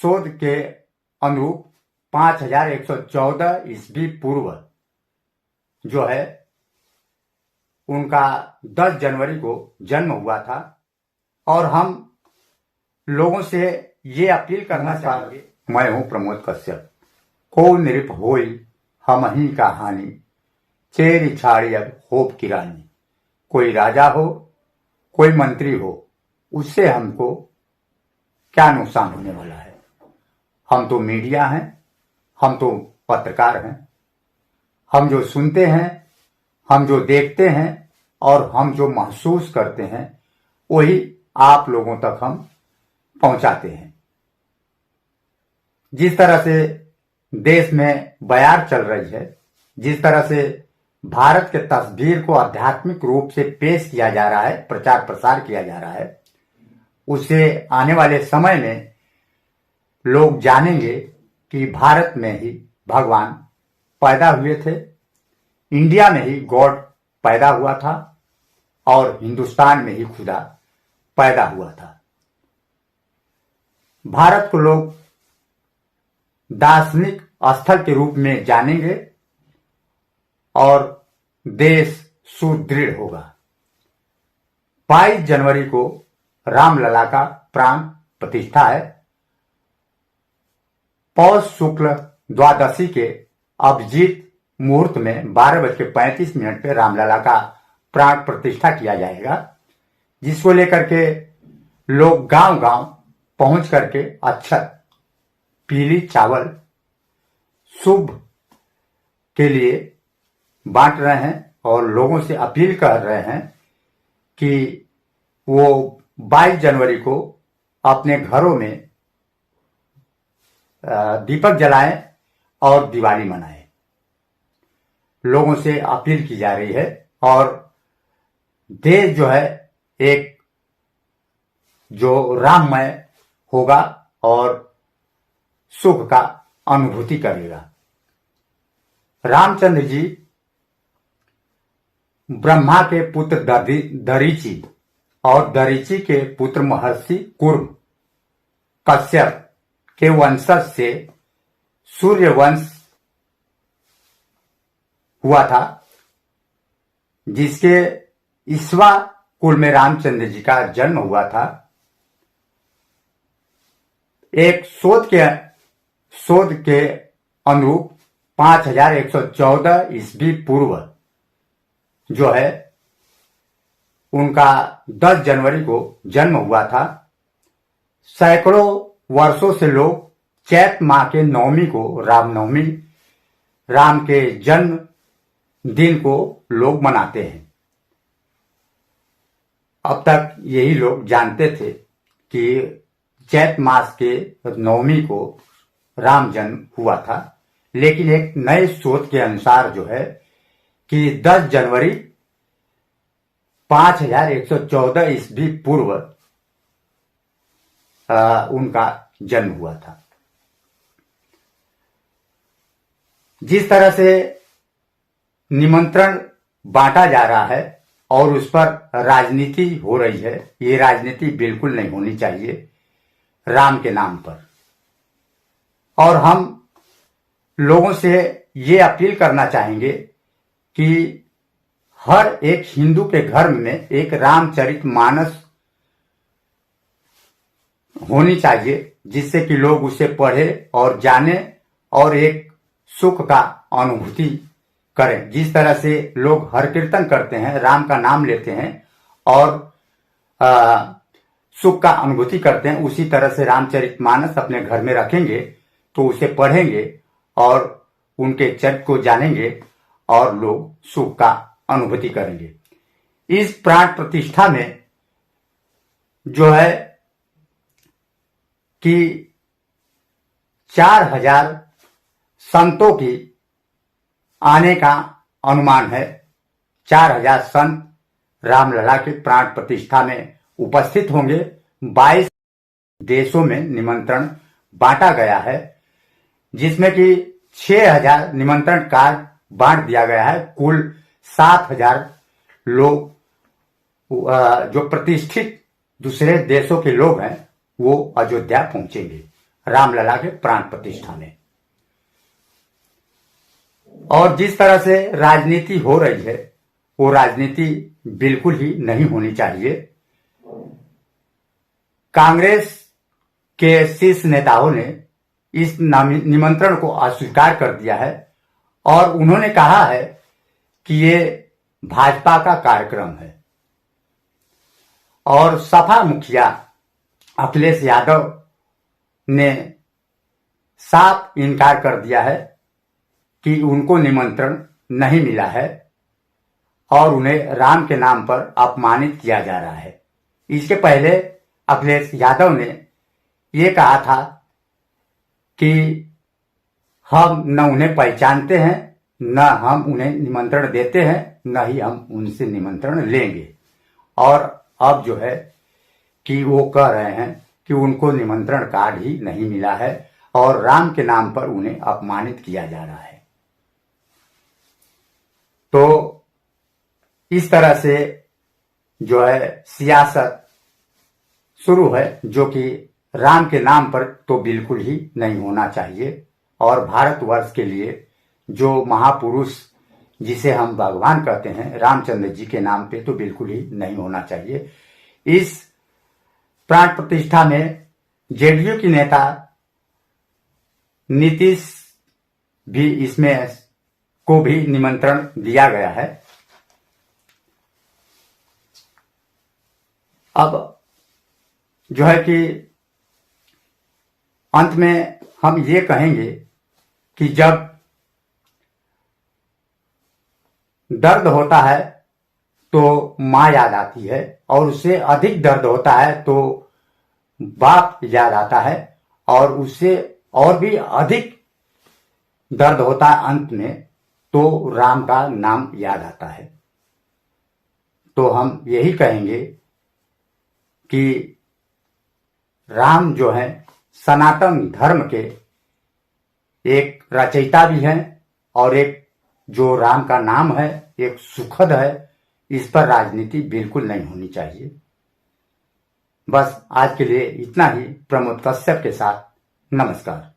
शोध के अनुरूप 5114 ईस्वी पूर्व जो है उनका 10 जनवरी को जन्म हुआ था। और हम लोगों से ये अपील करना चाहेंगे। मैं हूं प्रमोद कश्यप। को नृप होई हम ही कहानी, चेरी छाड़ी अब होप की रानी। कोई राजा हो कोई मंत्री हो, उससे हमको क्या नुकसान होने वाला है। हम तो मीडिया हैं, हम तो पत्रकार हैं। हम जो सुनते हैं, हम जो देखते हैं और हम जो महसूस करते हैं वही आप लोगों तक हम पहुंचाते हैं। जिस तरह से देश में बयार चल रही है, जिस तरह से भारत के तस्वीर को आध्यात्मिक रूप से पेश किया जा रहा है, प्रचार प्रसार किया जा रहा है, उससे आने वाले समय में लोग जानेंगे कि भारत में ही भगवान पैदा हुए थे, इंडिया में ही गॉड पैदा हुआ था और हिंदुस्तान में ही खुदा पैदा हुआ था। भारत को लोग दार्शनिक स्थल के रूप में जानेंगे और देश सुदृढ़ होगा। 22 जनवरी को रामलला का प्राण प्रतिष्ठा है। पौष शुक्ल द्वादशी के अभिजीत मुहूर्त में 12:35 पे रामलला का प्राण प्रतिष्ठा किया जाएगा, जिसको लेकर के लोग गांव गांव पहुंच करके अक्षत, पीली चावल शुभ के लिए बांट रहे हैं और लोगों से अपील कर रहे हैं कि वो 22 जनवरी को अपने घरों में दीपक जलाएं और दिवाली मनाएं। लोगों से अपील की जा रही है और देश जो है एक जो राममय होगा और सुख का अनुभूति करेगा। रामचंद्र जी ब्रह्मा के पुत्र दरीची और दरीची के पुत्र महर्षि कुर्म कश्यप के वंशज से सूर्य वंश हुआ था, जिसके ईश्वा कुल में रामचंद्र जी का जन्म हुआ था। एक शोध के अनुरूप 5114 ईस्वी पूर्व जो है उनका 10 जनवरी को जन्म हुआ था। सैकड़ों वर्षों से लोग चैत माह के नवमी को रामनवमी, राम के जन्म दिन को लोग मनाते हैं। अब तक यही लोग जानते थे कि चैत मास के नवमी को राम जन्म हुआ था, लेकिन एक नए शोध के अनुसार जो है कि 10 जनवरी 5114 ईस्वी पूर्व उनका जन्म हुआ था। जिस तरह से निमंत्रण बांटा जा रहा है और उस पर राजनीति हो रही है, ये राजनीति बिल्कुल नहीं होनी चाहिए राम के नाम पर। और हम लोगों से ये अपील करना चाहेंगे कि हर एक हिंदू के घर में एक रामचरितमानस होनी चाहिए, जिससे कि लोग उसे पढ़े और जाने और एक सुख का अनुभूति करें। जिस तरह से लोग हर कीर्तन करते हैं, राम का नाम लेते हैं और सुख का अनुभूति करते हैं, उसी तरह से रामचरितमानस अपने घर में रखेंगे तो उसे पढ़ेंगे और उनके चरित्र को जानेंगे और लोग सुख का अनुभूति करेंगे। इस प्राण प्रतिष्ठा में जो है कि 4000 संतों की आने का अनुमान है। 4000 संत रामलला के प्राण प्रतिष्ठा में उपस्थित होंगे। 22 देशों में निमंत्रण बांटा गया है, जिसमें कि 6000 निमंत्रण कार्ड बांट दिया गया है। कुल 7000 लोग जो प्रतिष्ठित दूसरे देशों के लोग हैं वो अयोध्या पहुंचेंगे। रामलला के प्राण प्रतिष्ठा में। और जिस तरह से राजनीति हो रही है वो राजनीति बिल्कुल ही नहीं होनी चाहिए। कांग्रेस के शीर्ष नेताओं ने इस निमंत्रण को अस्वीकार कर दिया है और उन्होंने कहा है कि ये भाजपा का कार्यक्रम है। और सपा मुखिया अखिलेश यादव ने साफ इनकार कर दिया है कि उनको निमंत्रण नहीं मिला है और उन्हें राम के नाम पर अपमानित किया जा रहा है। इसके पहले अखिलेश यादव ने ये कहा था कि हम न उन्हें पहचानते हैं, न हम उन्हें निमंत्रण देते हैं, न ही हम उनसे निमंत्रण लेंगे। और अब जो है कि वो कह रहे हैं कि उनको निमंत्रण कार्ड ही नहीं मिला है और राम के नाम पर उन्हें अपमानित किया जा रहा है। तो इस तरह से जो है सियासत शुरू है, जो कि राम के नाम पर तो बिल्कुल ही नहीं होना चाहिए। और भारतवर्ष के लिए जो महापुरुष जिसे हम भगवान कहते हैं रामचंद्र जी के नाम पे तो बिल्कुल ही नहीं होना चाहिए। इस प्राण प्रतिष्ठा में जेडीयू की नेता नीतीश भी इसमें को भी निमंत्रण दिया गया है। अब जो है कि अंत में हम ये कहेंगे कि जब दर्द होता है तो माँ याद आती है और उससे अधिक दर्द होता है तो बाप याद आता है और उससे और भी अधिक दर्द होता है अंत में तो राम का नाम याद आता है। तो हम यही कहेंगे कि राम जो है सनातन धर्म के एक रचयिता भी हैं और एक जो राम का नाम है एक सुखद है। इस पर राजनीति बिल्कुल नहीं होनी चाहिए। बस आज के लिए इतना ही। प्रमोद कश्यप के साथ नमस्कार।